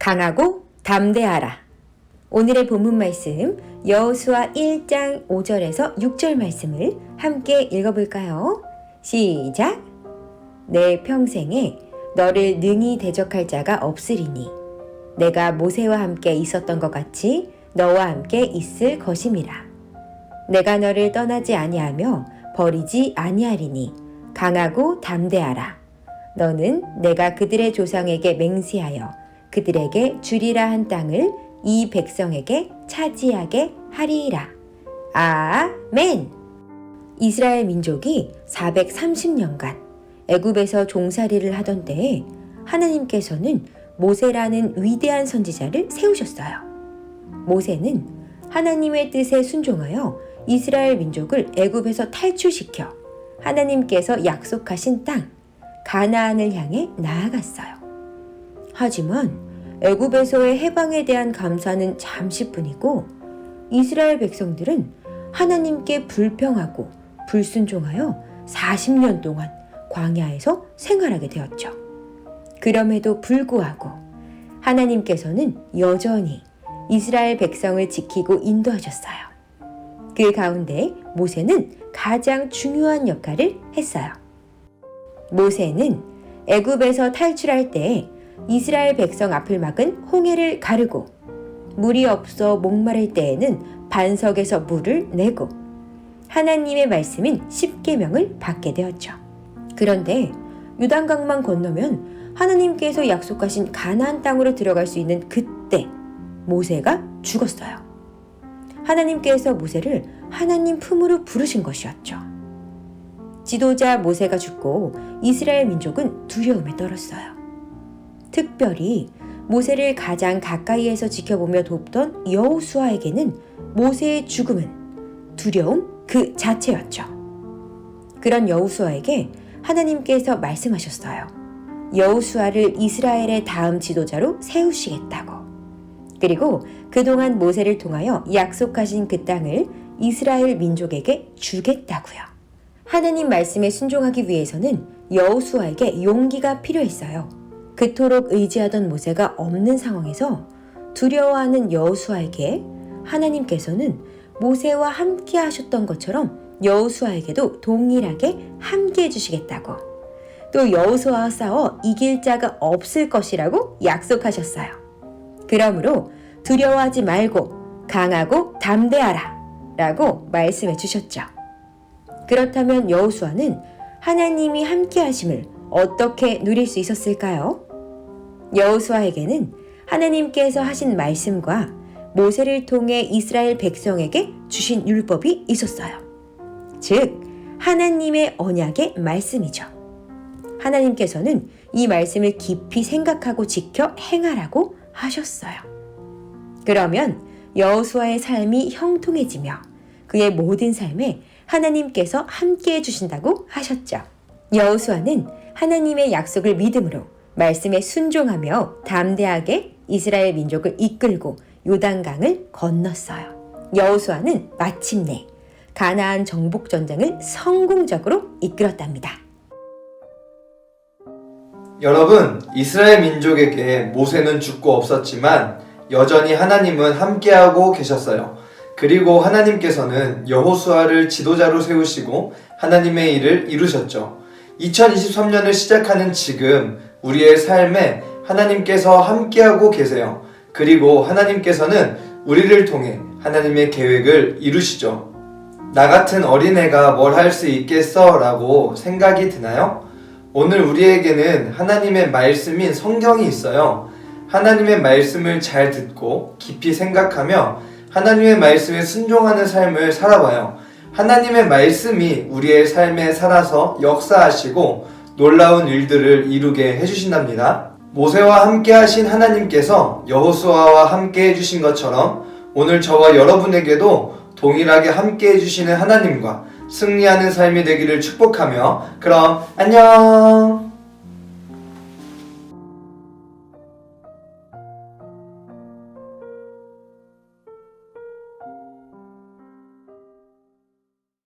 강하고 담대하라. 오늘의 본문 말씀 여호수아 1장 5절에서 6절 말씀을 함께 읽어볼까요? 시작! 내 평생에 너를 능히 대적할 자가 없으리니 내가 모세와 함께 있었던 것 같이 너와 함께 있을 것임이라. 내가 너를 떠나지 아니하며 버리지 아니하리니 강하고 담대하라. 너는 내가 그들의 조상에게 맹세하여 그들에게 주리라 한 땅을 이 백성에게 차지하게 하리이라. 아멘. 이스라엘 민족이 430년간 애굽에서 종살이를 하던 때에 하나님께서는 모세라는 위대한 선지자를 세우셨어요. 모세는 하나님의 뜻에 순종하여 이스라엘 민족을 애굽에서 탈출시켜 하나님께서 약속하신 땅 가나안을 향해 나아갔어요. 하지만 애굽에서의 해방에 대한 감사는 잠시뿐이고 이스라엘 백성들은 하나님께 불평하고 불순종하여 40년 동안 광야에서 생활하게 되었죠. 그럼에도 불구하고 하나님께서는 여전히 이스라엘 백성을 지키고 인도하셨어요. 그 가운데 모세는 가장 중요한 역할을 했어요. 모세는 애굽에서 탈출할 때 이스라엘 백성 앞을 막은 홍해를 가르고 물이 없어 목마를 때에는 반석에서 물을 내고 하나님의 말씀인 십계명을 받게 되었죠. 그런데 요단강만 건너면 하나님께서 약속하신 가나안 땅으로 들어갈 수 있는 그때 모세가 죽었어요. 하나님께서 모세를 하나님 품으로 부르신 것이었죠. 지도자 모세가 죽고 이스라엘 민족은 두려움에 떨었어요. 특별히 모세를 가장 가까이에서 지켜보며 돕던 여호수아에게는 모세의 죽음은 두려움 그 자체였죠. 그런 여호수아에게 하나님께서 말씀하셨어요. 여호수아를 이스라엘의 다음 지도자로 세우시겠다고. 그리고 그동안 모세를 통하여 약속하신 그 땅을 이스라엘 민족에게 주겠다고요. 하나님 말씀에 순종하기 위해서는 여호수아에게 용기가 필요했어요. 그토록 의지하던 모세가 없는 상황에서 두려워하는 여호수아에게 하나님께서는 모세와 함께 하셨던 것처럼 여호수아에게도 동일하게 함께 해주시겠다고, 또 여호수아와 싸워 이길 자가 없을 것이라고 약속하셨어요. 그러므로 두려워하지 말고 강하고 담대하라 라고 말씀해 주셨죠. 그렇다면 여호수아는 하나님이 함께 하심을 어떻게 누릴 수 있었을까요? 여호수아에게는 하나님께서 하신 말씀과 모세를 통해 이스라엘 백성에게 주신 율법이 있었어요. 즉 하나님의 언약의 말씀이죠. 하나님께서는 이 말씀을 깊이 생각하고 지켜 행하라고 하셨어요. 그러면 여호수아의 삶이 형통해지며 그의 모든 삶에 하나님께서 함께해 주신다고 하셨죠. 여호수아는 하나님의 약속을 믿음으로 말씀에 순종하며 담대하게 이스라엘 민족을 이끌고 요단강을 건넜어요. 여호수아는 마침내 가나안 정복 전쟁을 성공적으로 이끌었답니다. 여러분, 이스라엘 민족에게 모세는 죽고 없었지만 여전히 하나님은 함께하고 계셨어요. 그리고 하나님께서는 여호수아를 지도자로 세우시고 하나님의 일을 이루셨죠. 2023년을 시작하는 지금 우리의 삶에 하나님께서 함께하고 계세요. 그리고 하나님께서는 우리를 통해 하나님의 계획을 이루시죠. 나 같은 어린애가 뭘 할 수 있겠어? 라고 생각이 드나요? 오늘 우리에게는 하나님의 말씀인 성경이 있어요. 하나님의 말씀을 잘 듣고 깊이 생각하며 하나님의 말씀에 순종하는 삶을 살아봐요. 하나님의 말씀이 우리의 삶에 살아서 역사하시고 놀라운 일들을 이루게 해주신답니다. 모세와 함께 하신 하나님께서 여호수아와 함께 해주신 것처럼 오늘 저와 여러분에게도 동일하게 함께 해주시는 하나님과 승리하는 삶이 되기를 축복하며 그럼 안녕!